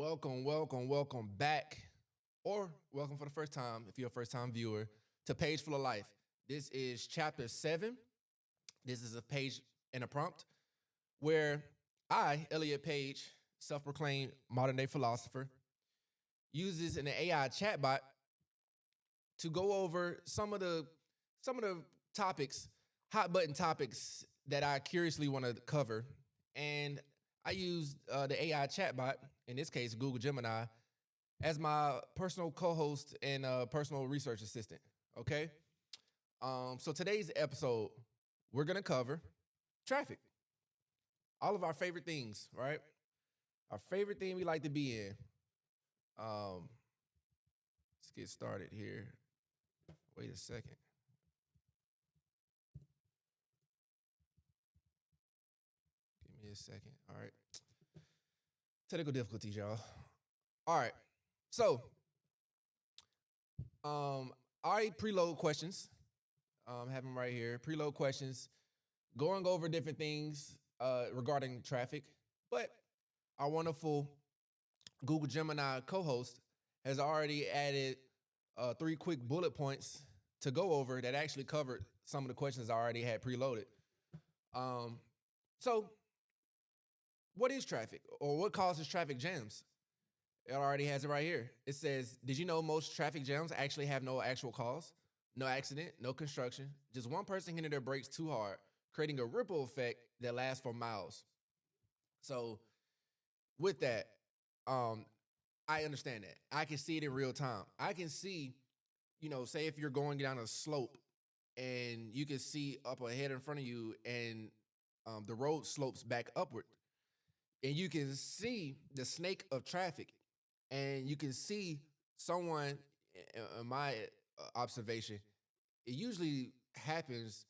Welcome back, or welcome for the first time if you're a first time viewer to Page Full of Life. This is chapter 7. This is a page and a prompt where I, Elliott Page, self proclaimed modern day philosopher, uses an AI chatbot to go over some of the topics, hot button topics that I curiously want to cover. And I use the AI chatbot, in this case, Google Gemini, as my personal co-host and personal research assistant. Okay. So today's episode, we're gonna cover traffic. All of our favorite things, right? Our favorite thing we like to be in. Let's get started here. Wait a second. Give me a second. All right. Technical difficulties, y'all. All right. So, I preload questions. Have them right here. Preload questions, going over different things regarding traffic. But our wonderful Google Gemini co-host has already added 3 quick bullet points to go over that actually covered some of the questions I already had preloaded. So, what is traffic, or what causes traffic jams? It already has it right here. It says, did you know most traffic jams actually have no actual cause? No accident, no construction, just one person hitting their brakes too hard, creating a ripple effect that lasts for miles. So with that, um, I understand that. I can see it in real time. I can see, say if you're going down a slope and you can see up ahead in front of you and the road slopes back upward. And you can see the snake of traffic, and you can see someone, in my observation, it usually happens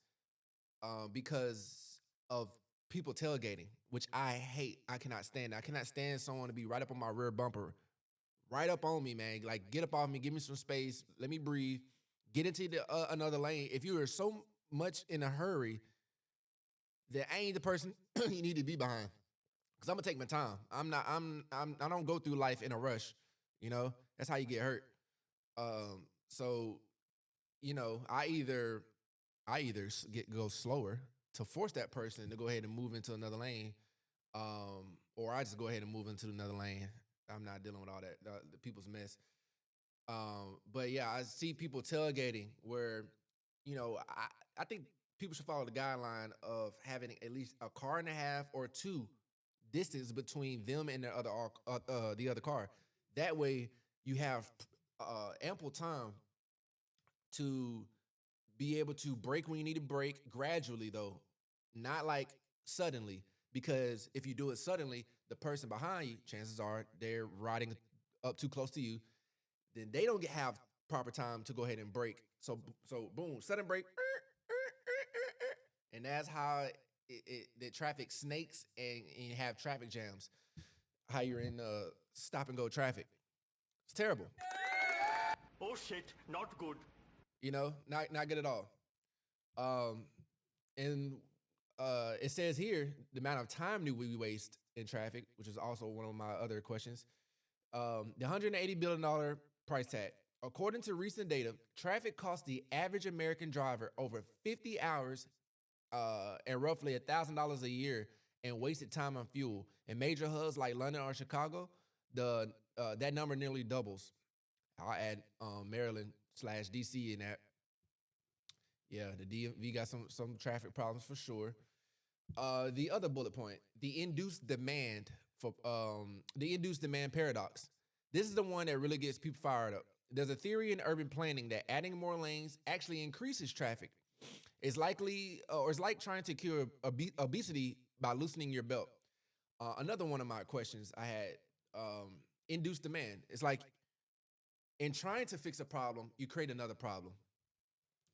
because of people tailgating, which I hate. I cannot stand it. I cannot stand someone to be right up on my rear bumper, right up on me, man. Like, get up off me, give me some space, let me breathe, get into another lane. If you are so much in a hurry, that I ain't the person you need to be behind. Cause I'm gonna take my time. I don't go through life in a rush. That's how you get hurt. So, I either go slower to force that person to go ahead and move into another lane, or I just go ahead and move into another lane. I'm not dealing with all that the people's mess. But yeah, I see people tailgating where, I think people should follow the guideline of having at least a car and a half or two distance between them and the other car. That way, you have ample time to be able to brake when you need to brake gradually, though, not like suddenly. Because if you do it suddenly, the person behind you, chances are they're riding up too close to you. Then they don't have proper time to go ahead and brake. So boom, sudden brake, and that's how the traffic snakes and you have traffic jams. How you're in stop and go traffic. It's terrible. Oh shit, not good. Not good at all. And it says here the amount of time do we waste in traffic, which is also one of my other questions. The $180 billion price tag. According to recent data, traffic costs the average American driver over 50 hours and roughly $1,000 a year in wasted time on fuel. In major hubs like London or Chicago, the that number nearly doubles. I'll add Maryland/DC in that. Yeah, the DMV got some traffic problems for sure. The other bullet point, the induced demand paradox. This is the one that really gets people fired up. There's a theory in urban planning that adding more lanes actually increases traffic. It's like trying to cure obesity by loosening your belt. Another one of my questions I had, induced demand. It's like in trying to fix a problem, you create another problem.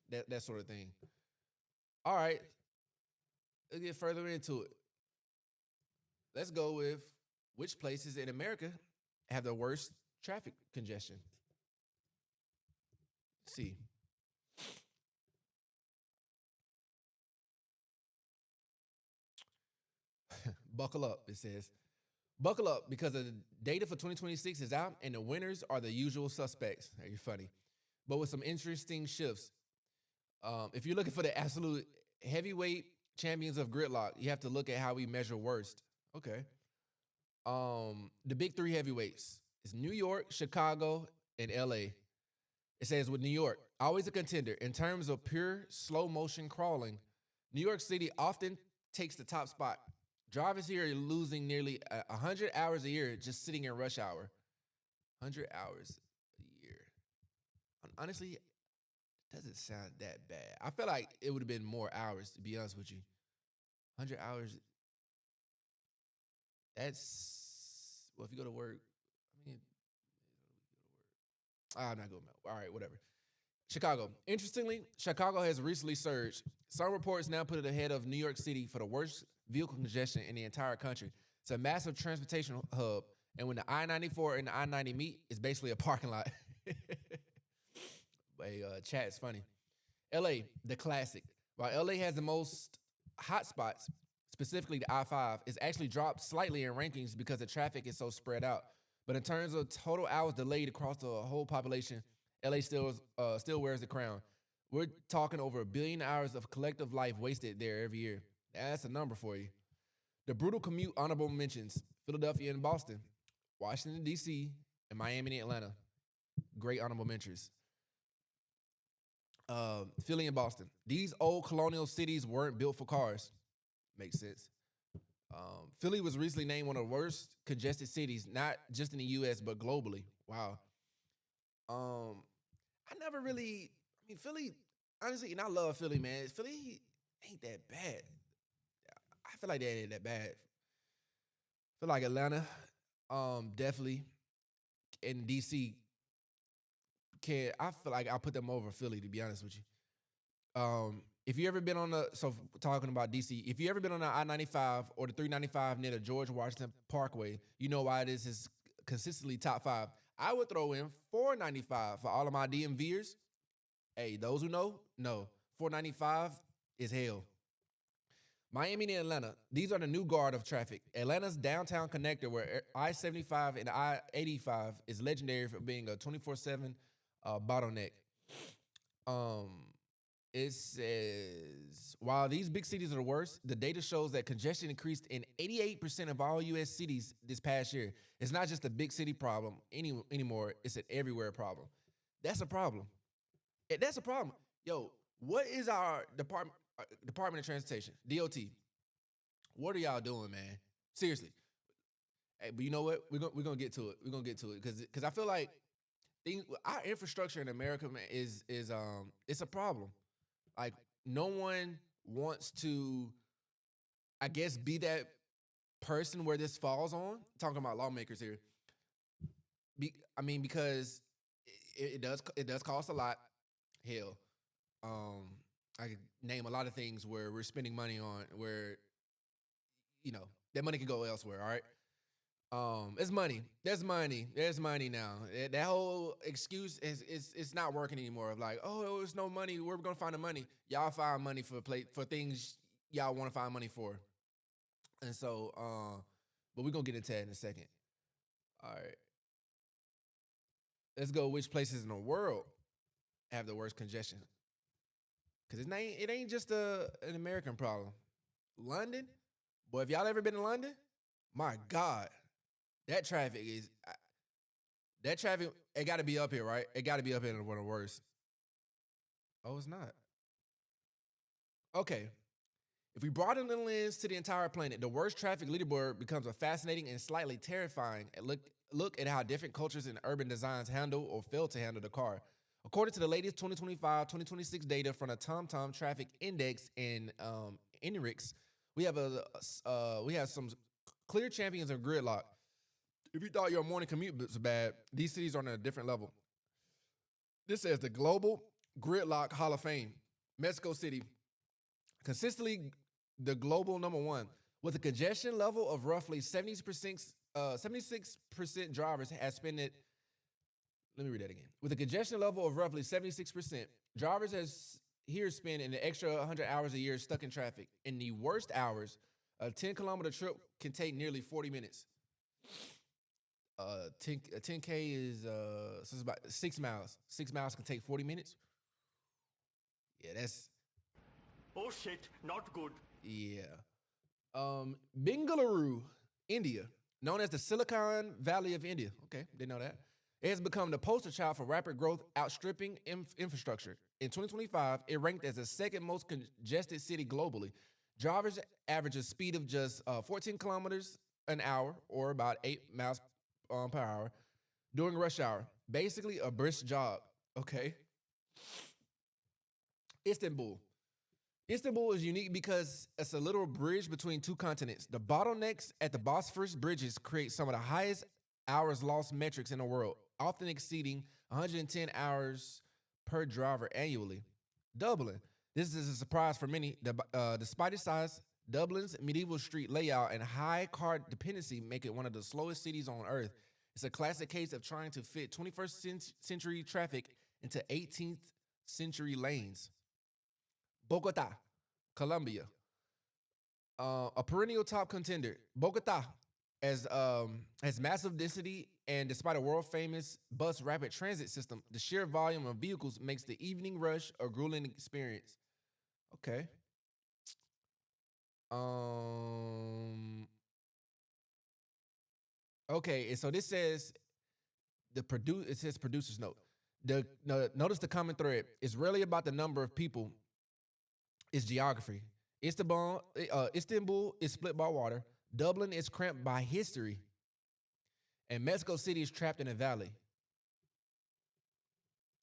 That sort of thing. All right, let's get further into it. Let's go with which places in America have the worst traffic congestion. Let's see. Buckle up, it says. Buckle up because the data for 2026 is out, and the winners are the usual suspects. Hey, you're funny, but with some interesting shifts. If you're looking for the absolute heavyweight champions of gridlock, you have to look at how we measure worst. Okay. The big three heavyweights is New York, Chicago, and LA. It says with New York, always a contender. In terms of pure slow motion crawling, New York City often takes the top spot. Drivers here are losing nearly 100 hours a year just sitting in rush hour. 100 hours a year. Honestly, it doesn't sound that bad. I feel like it would have been more hours, to be honest with you. 100 hours, that's, well, if you go to work, I mean, I'm not going to, all right, whatever. Chicago. Interestingly, Chicago has recently surged. Some reports now put it ahead of New York City for the worst vehicle congestion in the entire country. It's a massive transportation hub, and when the I-94 and the I-90 meet, it's basically a parking lot. Hey, chat is funny. LA, the classic. While LA has the most hot spots, specifically the I-5, it's actually dropped slightly in rankings because the traffic is so spread out. But in terms of total hours delayed across the whole population, LA still wears the crown. We're talking over 1 billion hours of collective life wasted there every year. That's a number for you. The brutal commute honorable mentions: Philadelphia and Boston, Washington, D.C., and Miami and Atlanta. Great honorable mentions. Philly and Boston. These old colonial cities weren't built for cars. Makes sense. Philly was recently named one of the worst congested cities, not just in the U.S., but globally. Wow. I never really, I mean, Philly, honestly, and I love Philly, man. Philly ain't that bad. I feel like that ain't that bad. I feel like Atlanta, definitely, and DC can. I feel like I put them over Philly, to be honest with you. If you ever been on the talking about DC, if you ever been on the I-95 or the 395 near the George Washington Parkway, you know why this is consistently top five. I would throw in 495 for all of my DMVers. Hey, those who know 495 is hell. Miami and Atlanta, these are the new guard of traffic. Atlanta's downtown connector, where I-75 and I-85 is legendary for being a 24/7 bottleneck. Um, it says, while these big cities are the worst, the data shows that congestion increased in 88% of all U.S. cities this past year. It's not just a big city problem anymore. It's an everywhere problem. That's a problem. That's a problem. Yo, what is our Department of Transportation, DOT? What are y'all doing, man? Seriously. Hey, but you know what? We're gonna get to it. We're gonna get to it because I feel like our infrastructure in America, man, is it's a problem. Like no one wants to, I guess, be that person where this falls on. Talking about lawmakers here. I mean, because it does cost a lot. Hell, I could name a lot of things where we're spending money on where that money can go elsewhere. All right. It's money. There's money. There's money now. That whole excuse it's not working anymore. Of like, oh, there's no money. Where we gonna find the money? Y'all find money for things y'all want to find money for. And so, but we're gonna get into that in a second. All right. Let's go. Which places in the world have the worst congestion? Because it ain't just an American problem. London, boy, if y'all ever been to London, my God, that traffic is that traffic. It got to be up here, right? It got to be up here one of the worst. Oh, it's not. Okay. If we broaden the lens to the entire planet, the worst traffic leaderboard becomes a fascinating and slightly terrifying look at how different cultures and urban designs handle or fail to handle the car. According to the latest 2025-2026 data from the TomTom Traffic Index and INRIX, we have some clear champions of gridlock. If you thought your morning commute was bad, these cities are on a different level. This says the Global Gridlock Hall of Fame. Mexico City, consistently the global number one, with a congestion level of roughly 76% drivers has spent it. Let me read that again. With a congestion level of roughly 76%, drivers here spend an extra 100 hours a year stuck in traffic. In the worst hours, a 10-kilometer trip can take nearly 40 minutes. 10K is so it's about 6 miles. 6 miles can take 40 minutes. Yeah, that's Oh shit, not good. yeah. Bengaluru, India, known as the Silicon Valley of India. Okay, didn't know that. It has become the poster child for rapid growth, outstripping infrastructure. In 2025, it ranked as the second most congested city globally. Drivers average a speed of just 14 kilometers an hour, or about 8 miles per hour, during rush hour. Basically, a brisk jog. Okay. Istanbul. Istanbul is unique because it's a little bridge between two continents. The bottlenecks at the Bosphorus bridges create some of the highest hours lost metrics in the world, often exceeding 110 hours per driver annually. Dublin. This is a surprise for many. Despite its size, Dublin's medieval street layout and high car dependency make it one of the slowest cities on earth. It's a classic case of trying to fit 21st century traffic into 18th century lanes. Bogota, Colombia, a perennial top contender. Bogota has massive density, and despite a world famous bus rapid transit system, the sheer volume of vehicles makes the evening rush a grueling experience. Okay. Um. Okay, and so this says the produce. It says producer's note. Notice the common thread. It's really about the number of people. It's geography. Istanbul is split by water. Dublin is cramped by history, and Mexico City is trapped in a valley.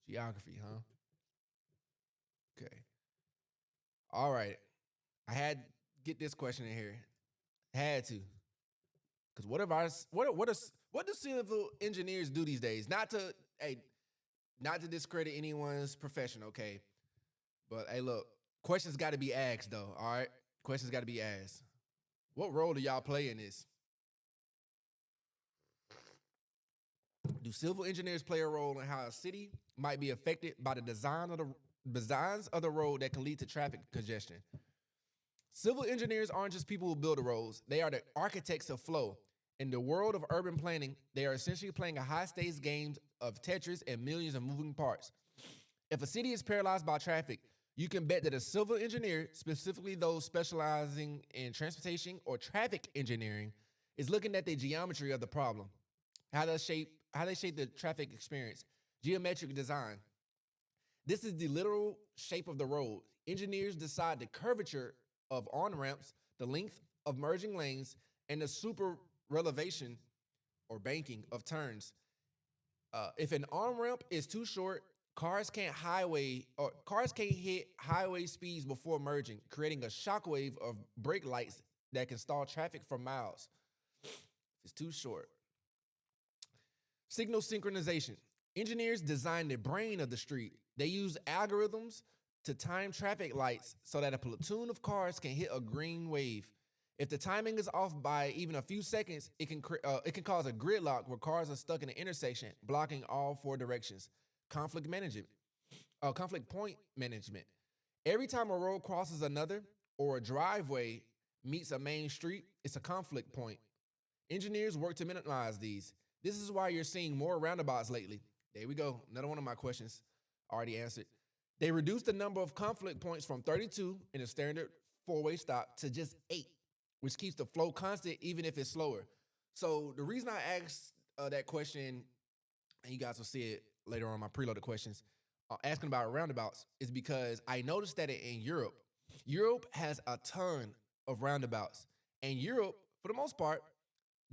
Geography, huh? Okay. All right. I had to get this question in here. Had to, because what if I what do civil engineers do these days? Not to discredit anyone's profession, okay? But hey, look, questions got to be asked though. All right, questions got to be asked. What role do y'all play in this? Do civil engineers play a role in how a city might be affected by the designs of the road that can lead to traffic congestion? Civil engineers aren't just people who build the roads; they are the architects of flow. In the world of urban planning, they are essentially playing a high-stakes game of Tetris and millions of moving parts. If a city is paralyzed by traffic, you can bet that a civil engineer, specifically those specializing in transportation or traffic engineering, is looking at the geometry of the problem. How they shape the traffic experience. Geometric design. This is the literal shape of the road. Engineers decide the curvature of on ramps, the length of merging lanes, and the super relevation or banking of turns. If an on ramp is too short, cars can't hit highway speeds before merging, creating a shockwave of brake lights that can stall traffic for miles. If it's too short. Signal synchronization. Engineers design the brain of the street. They use algorithms to time traffic lights so that a platoon of cars can hit a green wave. If the timing is off by even a few seconds, it can cause a gridlock where cars are stuck in an intersection, blocking all four directions. Conflict management, conflict point management. Every time a road crosses another or a driveway meets a main street, it's a conflict point. Engineers work to minimize these. This is why you're seeing more roundabouts lately. There we go. Another one of my questions already answered. They reduced the number of conflict points from 32 in a standard four-way stop to just 8, which keeps the flow constant even if it's slower. So the reason I asked that question, and you guys will see it later on my preloaded questions, asking about roundabouts, is because I noticed that in Europe, Europe has a ton of roundabouts, and Europe, for the most part,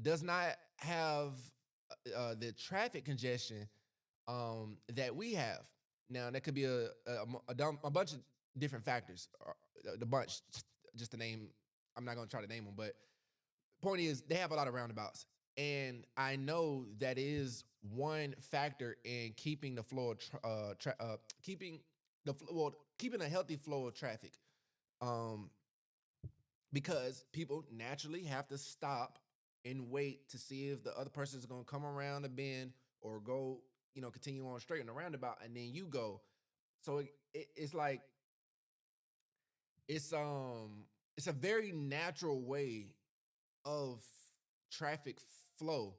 does not have the traffic congestion that we have. Now, that could be a bunch of different factors. The bunch, just to name, I'm not going to try to name them, but point is they have a lot of roundabouts. And I know that is one factor in keeping the flow of keeping a healthy flow of traffic. Um, because people naturally have to stop and wait to see if the other person is going to come around the bend or go, continue on straight in the roundabout, and then you go. So it's like it's it's a very natural way of traffic flow.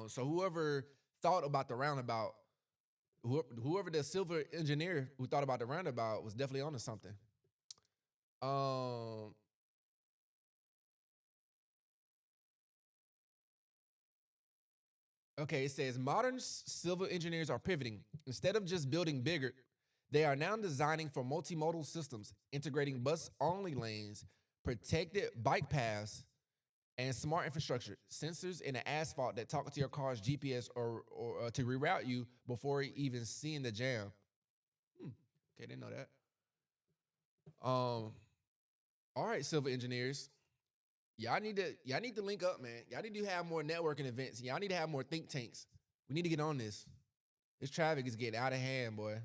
So whoever thought about the roundabout, whoever the civil engineer who thought about the roundabout was definitely onto something. Um, okay, it says modern civil engineers are pivoting. Instead of just building bigger, they are now designing for multimodal systems, integrating bus-only lanes, protected bike paths, and smart infrastructure, sensors in the asphalt that talk to your car's GPS or to reroute you before even seeing the jam. Hmm. Okay, didn't know that. All right, civil engineers, y'all need to link up, man. Y'all need to have more networking events. Y'all need to have more think tanks. We need to get on this. This traffic is getting out of hand, boy.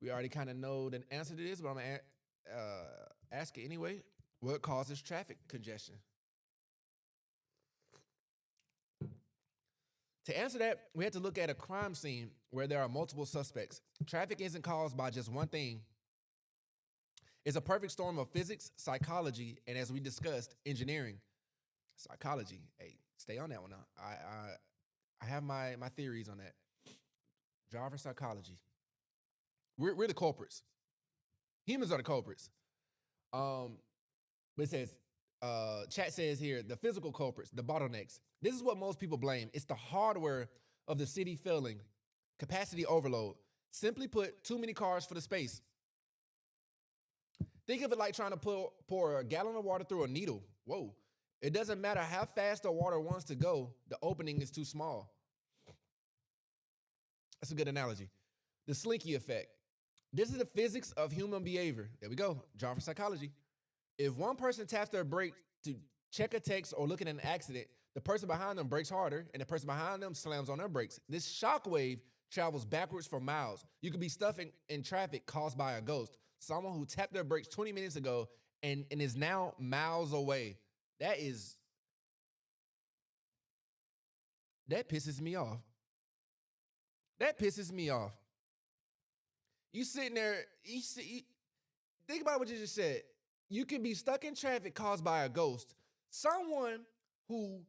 We already kind of know the answer to this, but I'm gonna ask it anyway. What causes traffic congestion? To answer that, we had to look at a crime scene where there are multiple suspects. Traffic isn't caused by just one thing. It's a perfect storm of physics, psychology, and as we discussed, engineering. Psychology. Hey, stay on that one. I have my theories on that. Driver psychology. We're the culprits. Humans are the culprits. Um, but it says, chat says here, the physical culprits, the bottlenecks. This is what most people blame. It's the hardware of the city failing, capacity overload. Simply put, too many cars for the space. Think of it like trying to pour a gallon of water through a needle. Whoa. It doesn't matter how fast the water wants to go, the opening is too small. That's a good analogy. The slinky effect. This is the physics of human behavior. There we go. Driver psychology. If one person taps their brake to check a text or look at an accident, the person behind them brakes harder and the person behind them slams on their brakes. This shock wave travels backwards for miles. You could be stuck in traffic caused by a ghost, someone who tapped their brakes 20 minutes ago and is now miles away. That pisses me off. That pisses me off. You sitting there, think about what you just said. You can be stuck in traffic caused by a ghost. Someone who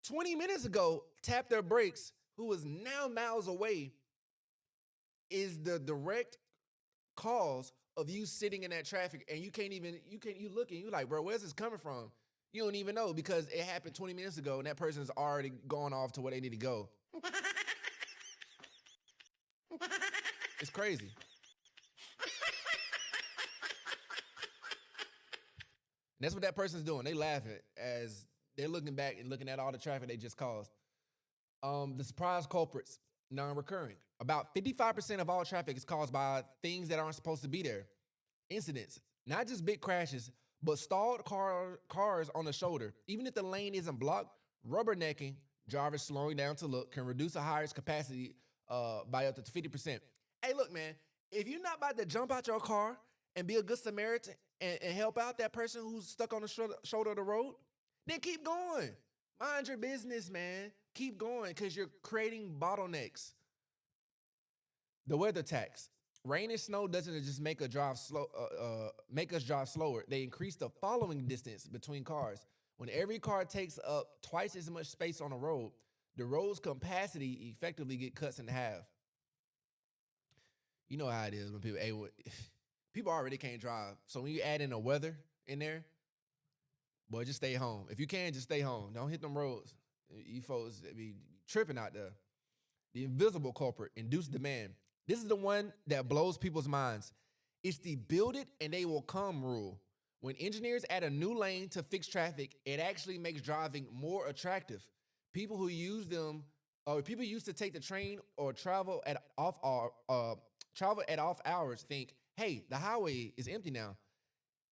20 minutes ago tapped their brakes, who is now miles away, is the direct cause of you sitting in that traffic, and you look and you like, bro, where's this coming from? You don't even know because it happened 20 minutes ago and that person's already gone off to where they need to go. It's crazy. And that's what that person's doing. They laughing as they're looking back and looking at all the traffic they just caused. The surprise culprits, non-recurring. About 55% of all traffic is caused by things that aren't supposed to be there. Incidents, not just big crashes, but stalled cars on the shoulder. Even if the lane isn't blocked, rubbernecking, drivers slowing down to look, can reduce a highway's capacity by up to 50%. Hey, look, man, if you're not about to jump out your car and be a good Samaritan and help out that person who's stuck on the shoulder of the road, then keep going. Mind your business, man. Keep going because you're creating bottlenecks. The weather tax. Rain and snow doesn't just make us drive slower. They increase the following distance between cars. When every car takes up twice as much space on the road, the road's capacity effectively get cuts in half. You know how it is when people already can't drive. So when you add in the weather in there, boy, just stay home. If you can, just stay home. Don't hit them roads. You folks be tripping out there. The invisible culprit, induced demand. This is the one that blows people's minds. It's the build it and they will come rule. When engineers add a new lane to fix traffic, it actually makes driving more attractive. People used to take the train or travel at off hours think, hey, the highway is empty now.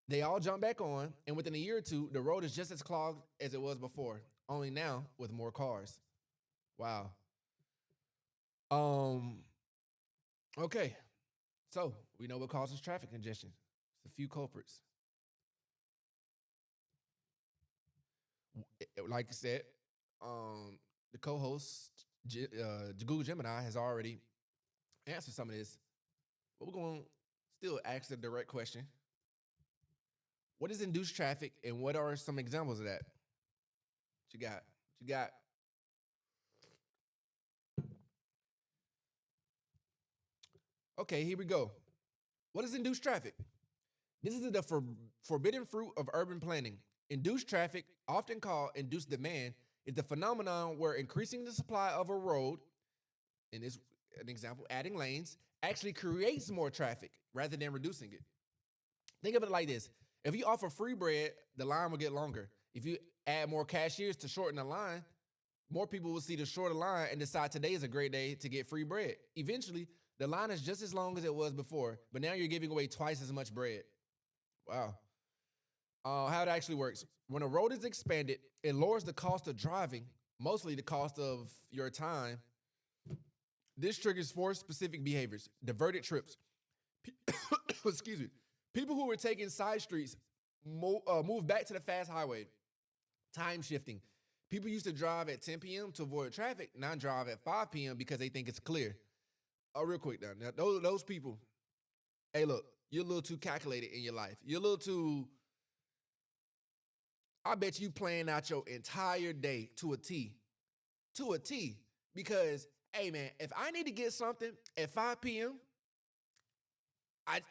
They all jump back on, and within a year or two, the road is just as clogged as it was before, only now with more cars. Wow. Okay. So we know what causes traffic congestion. It's a few culprits. Like I said, the co-host, Google Gemini, has already answered some of this. But we're going to still ask the direct question. What is induced traffic, and what are some examples of that? What you got? What you got? Okay, here we go. What is induced traffic? This is the forbidden fruit of urban planning. Induced traffic, often called induced demand, is the phenomenon where increasing the supply of a road, in this an example, adding lanes, actually creates more traffic rather than reducing it. Think of it like this. If you offer free bread, the line will get longer. If you add more cashiers to shorten the line, more people will see the shorter line and decide today is a great day to get free bread. Eventually, the line is just as long as it was before, but now you're giving away twice as much bread. Wow. How it actually works. When a road is expanded, it lowers the cost of driving, mostly the cost of your time. This triggers four specific behaviors: diverted trips. Excuse me. People who were taking side streets move back to the fast highway. Time shifting. People used to drive at 10 p.m. to avoid traffic, now drive at 5 p.m. because they think it's clear. Real quick now those people, hey, look, you're a little too calculated in your life. You're a little too, I bet you plan out your entire day to a T. To a T. Because, hey, man, if I need to get something at 5 p.m.,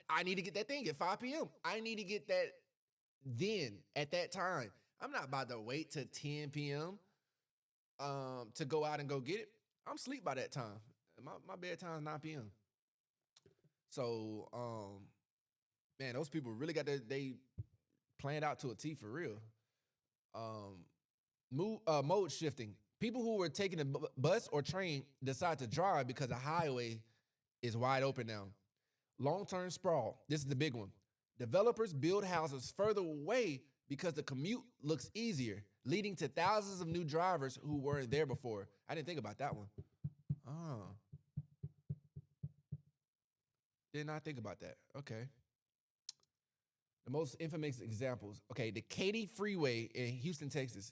I need to get that thing at 5 p.m. I need to get that then, at that time. I'm not about to wait till 10 p.m. To go out and go get it. I'm asleep by that time. My bedtime is 9 p.m. So, man, those people really got they planned out to a T for real. Mode shifting. People who were taking a bus or train decide to drive because the highway is wide open now. Long-term sprawl. This is the big one. Developers build houses further away because the commute looks easier, leading to thousands of new drivers who weren't there before. I didn't think about that one. Did not think about that. Okay. The most infamous examples. Okay, the Katy Freeway in Houston, Texas.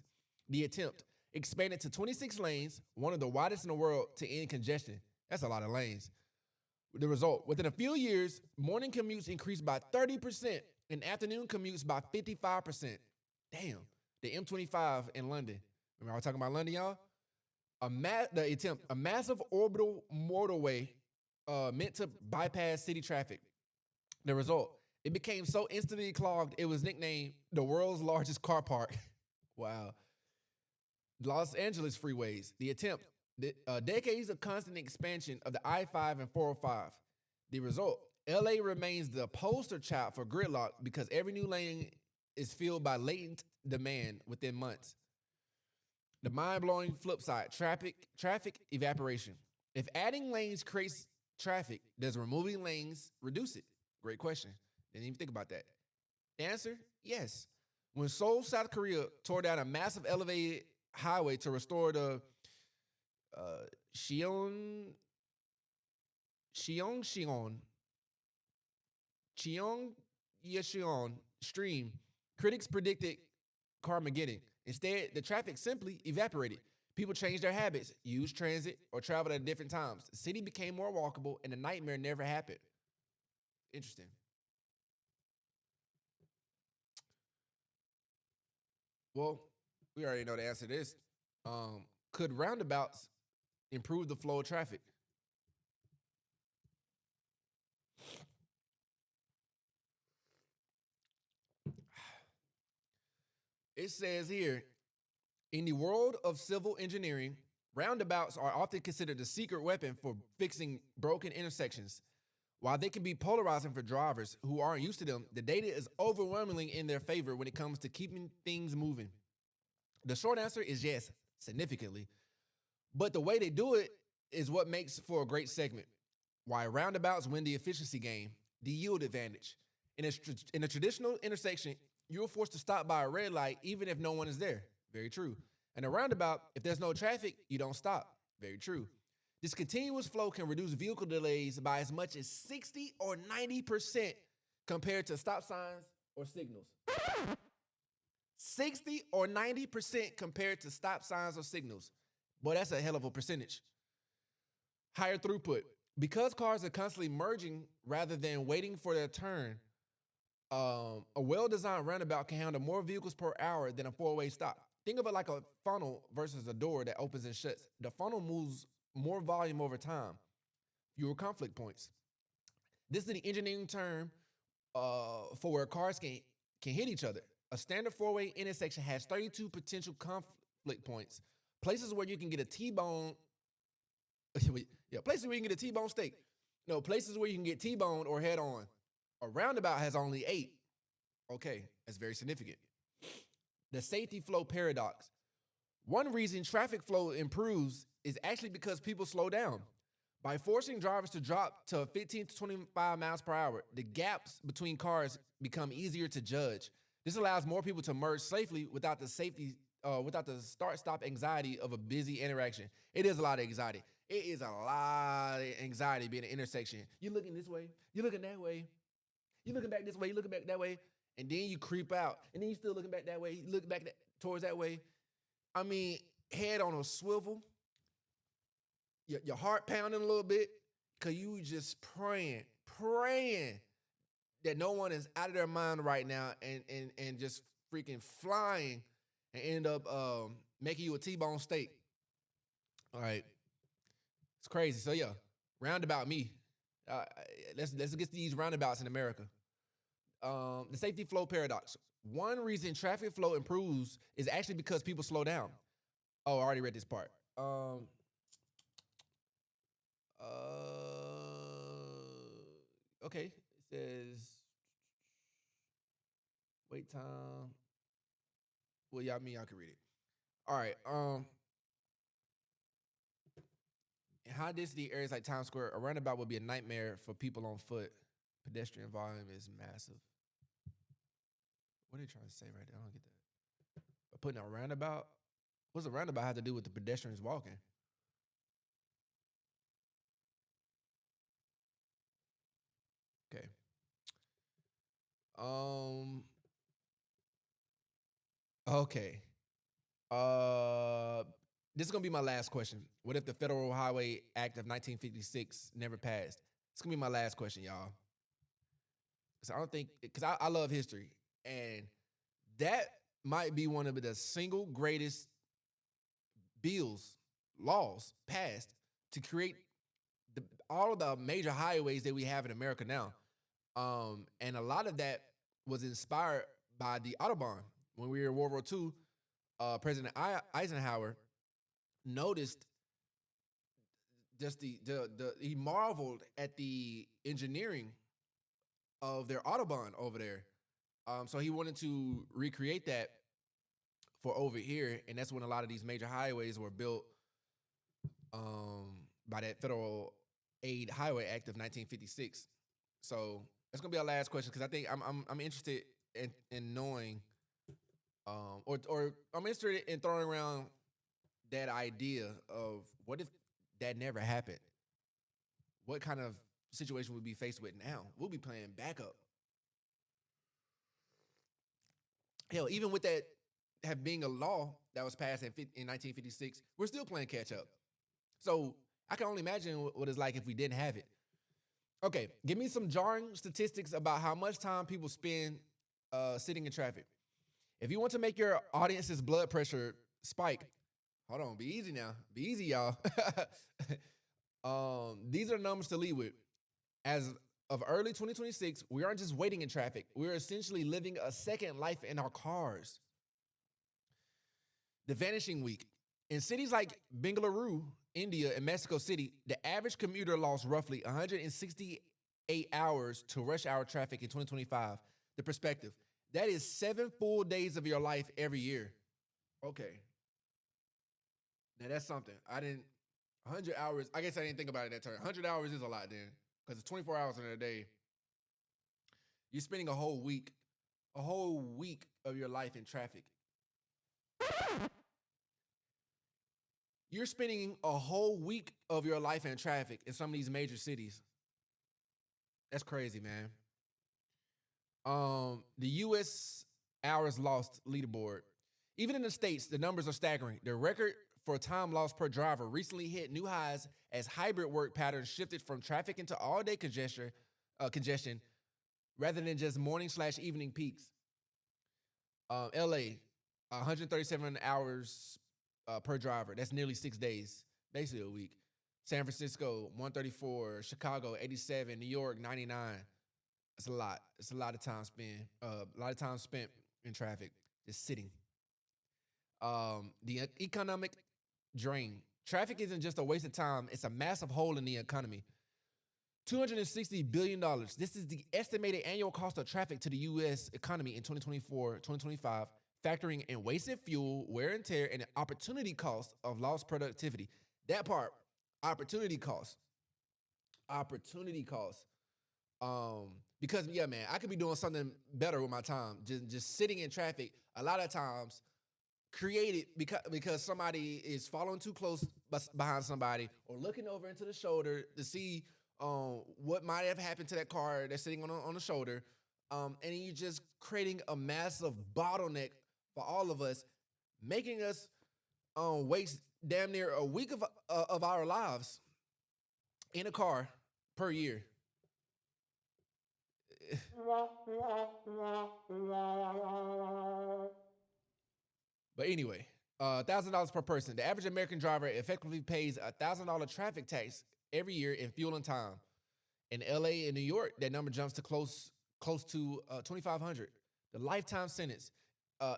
The attempt expanded to 26 lanes, one of the widest in the world, to end congestion. That's a lot of lanes. The result, within a few years, morning commutes increased by 30% and afternoon commutes by 55%. Damn. The M25 in London. Remember I was talking about London, y'all? A massive orbital motorway meant to bypass city traffic. The result, it became so instantly clogged, it was nicknamed the world's largest car park. Wow. Los Angeles freeways. The attempt, decades of constant expansion of the I-5 and 405. The result, LA remains the poster child for gridlock because every new lane is filled by latent demand within months. The mind-blowing flip side, traffic evaporation. If adding lanes creates traffic, does removing lanes reduce it? Great question. Didn't even think about that. The answer, yes. When Seoul, South Korea tore down a massive elevated highway to restore the Cheongcheon stream, critics predicted Carmageddon. Instead, the traffic simply evaporated. People changed their habits, used transit, or traveled at different times. The city became more walkable, and the nightmare never happened. Interesting. Well, we already know the answer to this. Could roundabouts improve the flow of traffic? It says here, in the world of civil engineering, roundabouts are often considered a secret weapon for fixing broken intersections. While they can be polarizing for drivers who aren't used to them, the data is overwhelmingly in their favor when it comes to keeping things moving. The short answer is yes, significantly. But the way they do it is what makes for a great segment. Why roundabouts win the efficiency game, the yield advantage. In a traditional intersection, you're forced to stop by a red light even if no one is there. Very true. And a roundabout, if there's no traffic, you don't stop. Very true. This continuous flow can reduce vehicle delays by as much as 60 or 90% compared to stop signs or signals. 60 or 90% compared to stop signs or signals. Boy, that's a hell of a percentage. Higher throughput. Because cars are constantly merging rather than waiting for their turn, A well-designed roundabout can handle more vehicles per hour than a four-way stop. Think of it like a funnel versus a door that opens and shuts. The funnel moves more volume over time, fewer conflict points. This is the engineering term for where cars can hit each other. A standard four-way intersection has 32 potential conflict points, places where you can get a T-bone. Yeah, places where you can get a T-bone steak. No, places where you can get T-boned or head-on. A roundabout has only 8. Okay, that's very significant. The safety flow paradox. One reason traffic flow improves is actually because people slow down. By forcing drivers to drop to 15 to 25 miles per hour, the gaps between cars become easier to judge. This allows more people to merge safely without the start-stop anxiety of a busy interaction. It is a lot of anxiety. It is a lot of anxiety being an intersection. You're looking this way, you're looking that way, you're looking back this way, you're looking back that way, and then you creep out, and then you're still looking back that way, you look back towards that way. I mean, head on a swivel, your heart pounding a little bit, because you just praying that no one is out of their mind right now and just freaking flying and end up making you a T-bone steak. All right. It's crazy. So yeah, roundabout me. Let's get to these roundabouts in America. The safety flow paradox. One reason traffic flow improves is actually because people slow down. Oh, I already read this part. Okay. It says wait time. Well, y'all can read it. All right. In high density areas like Times Square, a roundabout would be a nightmare for people on foot. Pedestrian volume is massive. What are they trying to say right there? I don't get that. By putting a roundabout, what's a roundabout have to do with the pedestrians walking? Okay. Okay. This is gonna be my last question. What if the Federal Highway Act of 1956 never passed? It's gonna be my last question, y'all. Because I love history, and that might be one of the single greatest laws passed to create all of the major highways that we have in America now. And a lot of that was inspired by the Autobahn. When we were in World War II, President Eisenhower noticed just he marveled at the engineering of their Autobahn over there. So he wanted to recreate that for over here, and that's when a lot of these major highways were built by that Federal Aid Highway Act of 1956. So that's gonna be our last question, because I think I'm interested in knowing, or I'm interested in throwing around that idea of what if that never happened? What kind of situation we'll be faced with now? We'll be playing backup. Hell, even with that have being a law that was passed in 1956, we're still playing catch up. So I can only imagine what it's like if we didn't have it. Okay, give me some jarring statistics about how much time people spend sitting in traffic. If you want to make your audience's blood pressure spike, hold on, be easy now. Be easy, y'all. These are numbers to lead with. As of early 2026, we aren't just waiting in traffic. We're essentially living a second life in our cars. The vanishing week. In cities like Bengaluru, India, and Mexico City, the average commuter lost roughly 168 hours to rush hour traffic in 2025. The perspective. That is 7 full days of your life every year. Okay. Now that's something. 100 hours, I guess I didn't think about it that term. 100 hours is a lot then, because it's 24 hours in a day. You're spending a whole week of your life in traffic. You're spending a whole week of your life in traffic in some of these major cities. That's crazy, man. The U.S. hours lost leaderboard. Even in the States, the numbers are staggering. The record for time lost per driver recently hit new highs as hybrid work patterns shifted from traffic into all-day congestion rather than just morning/evening peaks. LA, 137 hours per driver. That's nearly 6 days, basically a week. San Francisco, 134. Chicago, 87. New York, 99. It's a lot. It's a lot of time spent. A lot of time spent in traffic, just sitting. The economic drain. Traffic isn't just a waste of time, it's a massive hole in the economy. $260 billion. This is the estimated annual cost of traffic to the US economy in 2024, 2025, factoring in wasted fuel, wear and tear, and the opportunity cost of lost productivity. That part, opportunity cost. Opportunity cost. Because yeah, man, I could be doing something better with my time. Just sitting in traffic a lot of times created because somebody is following too close behind somebody or looking over into the shoulder to see what might have happened to that car that's sitting on the shoulder, and you're just creating a massive bottleneck for all of us, making us waste damn near a week of our lives in a car per year. But anyway, $1,000 per person. The average American driver effectively pays $1,000 traffic tax every year in fuel and time. In LA and New York, that number jumps to close to 2,500. The lifetime sentence.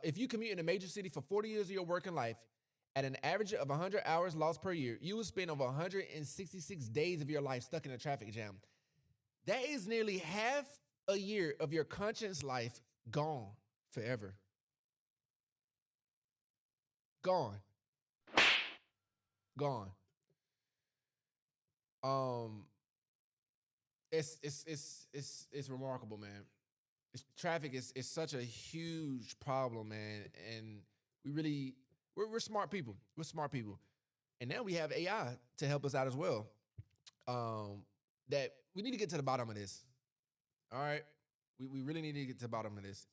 If you commute in a major city for 40 years of your working life, at an average of 100 hours lost per year, you will spend over 166 days of your life stuck in a traffic jam. That is nearly half a year of your conscious life gone forever. Gone. Gone. Um, it's remarkable, man. Traffic is such a huge problem, man, and we're smart people. We're smart people, and now we have AI to help us out as well. That we need to get to the bottom of this. All right, we really need to get to the bottom of this.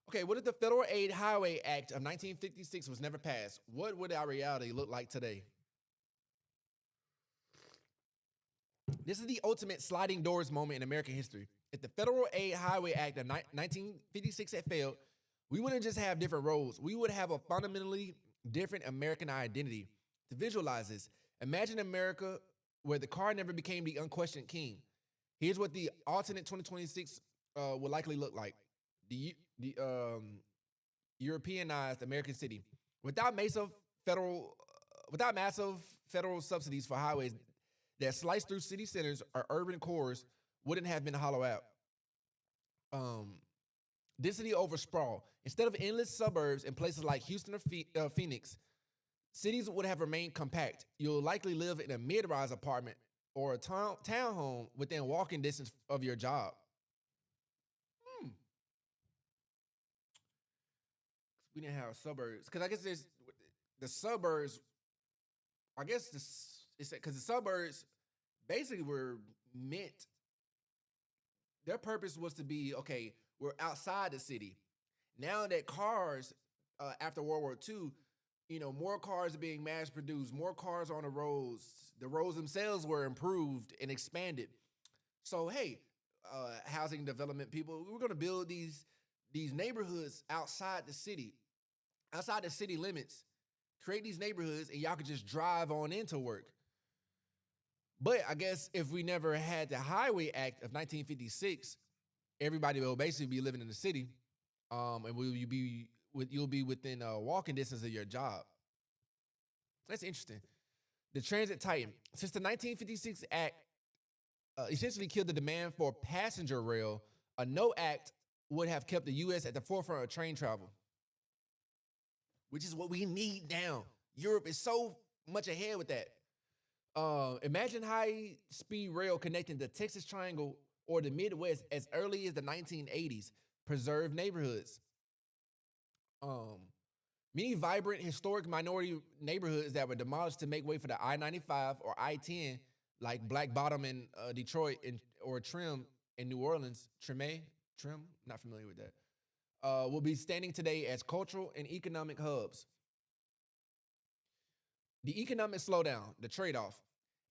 Okay, what if the Federal Aid Highway Act of 1956 was never passed? What would our reality look like today? This is the ultimate sliding doors moment in American history. If the Federal Aid Highway Act of 1956 had failed, we wouldn't just have different roads. We would have a fundamentally different American identity. To visualize this, imagine America where the car never became the unquestioned king. Here's what the alternate 2026 would likely look like. The Europeanized American city without massive federal subsidies for highways that slice through city centers or urban cores wouldn't have been hollowed out. Density over sprawl. Instead of endless suburbs in places like Houston or Phoenix, cities would have remained compact. You'll likely live in a mid-rise apartment or a townhome within walking distance of your job. We didn't have suburbs because I guess there's the suburbs. I guess it's because the suburbs basically were meant. Their purpose was to be okay. We're outside the city. Now that cars, after World War II, more cars are being mass produced, more cars on the roads. The roads themselves were improved and expanded. So hey, housing development people, we're going to build these neighborhoods outside the city limits, create these neighborhoods, and y'all could just drive on into work. But I guess if we never had the Highway Act of 1956, everybody will basically be living in the city, and you'll be within walking distance of your job. That's interesting. The Transit Titan. Since the 1956 Act essentially killed the demand for passenger rail, a no act would have kept the U.S. at the forefront of train travel, which is what we need now. Europe is so much ahead with that. Imagine high-speed rail connecting the Texas Triangle or the Midwest as early as the 1980s. Preserved neighborhoods. Many vibrant historic minority neighborhoods that were demolished to make way for the I-95 or I-10, like Black Bottom in Detroit or Trim in New Orleans. Trim, not familiar with that. Will be standing today as cultural and economic hubs. The economic slowdown, the trade-off.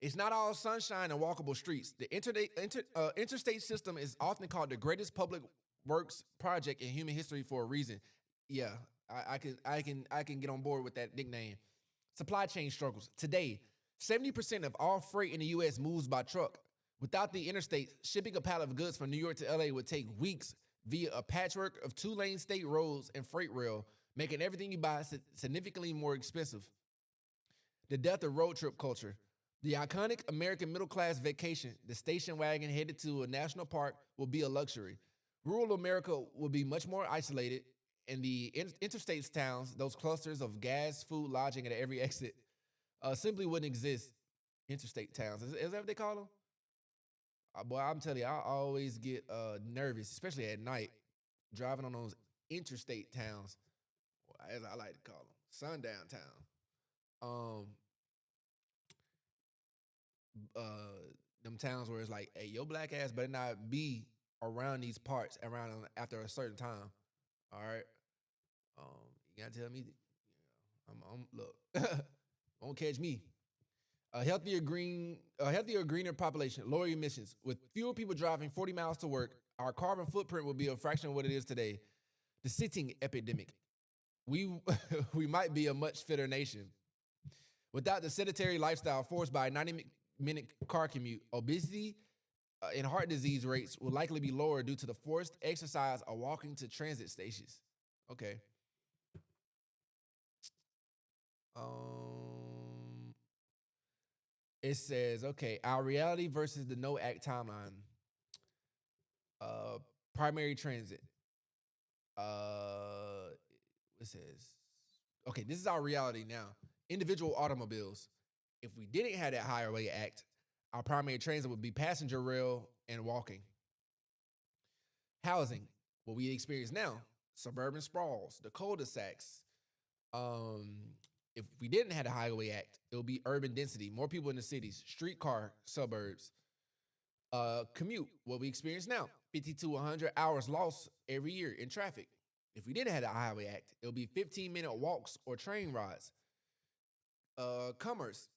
It's not all sunshine and walkable streets. The interstate system is often called the greatest public works project in human history for a reason. Yeah, I can get on board with that nickname. Supply chain struggles. Today, 70% of all freight in the US moves by truck. Without the interstate, shipping a pallet of goods from New York to LA would take weeks via a patchwork of two-lane state roads and freight rail, making everything you buy significantly more expensive. The death of road trip culture. The iconic American middle class vacation, the station wagon headed to a national park, will be a luxury. Rural America will be much more isolated, and the interstate towns, those clusters of gas, food, lodging at every exit, simply wouldn't exist. Interstate towns, is that what they call them? Boy, I'm telling you, I always get nervous, especially at night, driving on those interstate towns, as I like to call them, sundown town. Um, them towns where it's like, hey, your black ass better not be around these parts around after a certain time. All right. You gotta tell me. I'm look. Won't catch me. A healthier, greener population, lower emissions. With fewer people driving 40 miles to work, our carbon footprint will be a fraction of what it is today. The sitting epidemic. We we might be a much fitter nation. Without the sedentary lifestyle forced by a 90-minute car commute, obesity and heart disease rates will likely be lower due to the forced exercise of walking to transit stations. Okay. Um, it says, okay, our reality versus the no act timeline. Uh, Primary transit. Uh, it says, okay, this is our reality now. Individual automobiles. If we didn't have that Highway Act, our primary transit would be passenger rail and walking. Housing, what we experience now, suburban sprawls, the cul-de-sacs. Um, if we didn't have the Highway Act, it would be urban density, more people in the cities, streetcar suburbs. Commute, what we experience now, 50 to 100 hours lost every year in traffic. If we didn't have the Highway Act, it would be 15-minute walks or train rides. Commerce,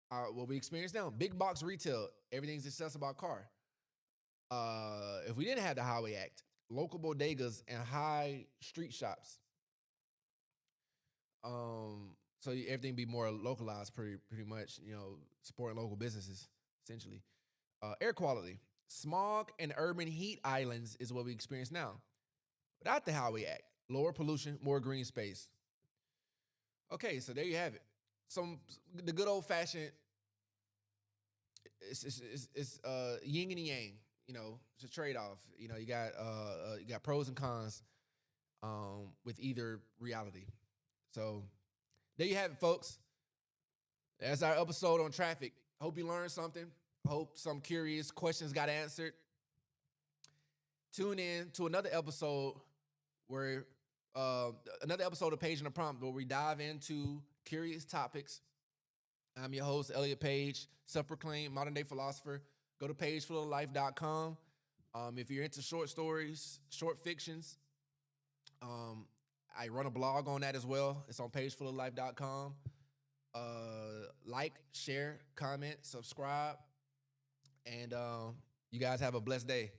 what we experience now, big box retail, everything's accessible by car. If we didn't have the Highway Act, local bodegas and high street shops. So everything be more localized, pretty much. Supporting local businesses essentially. Air quality, smog and urban heat islands is what we experience now. Without the Highway Act, lower pollution, more green space. Okay, so there you have it. Some the good old fashioned. It's yin and yang. It's a trade off. You got pros and cons with either reality. So there you have it, folks. That's our episode on traffic. Hope you learned something. Hope some curious questions got answered. Tune in to another episode where another episode of Page and the Prompt where we dive into curious topics. I'm your host, Elliott Page, self-proclaimed modern-day philosopher. Go to pagefulloflife.com. If you're into short stories, short fictions, I run a blog on that as well. It's on pagefulloflife.com. Like, share, comment, subscribe, and you guys have a blessed day.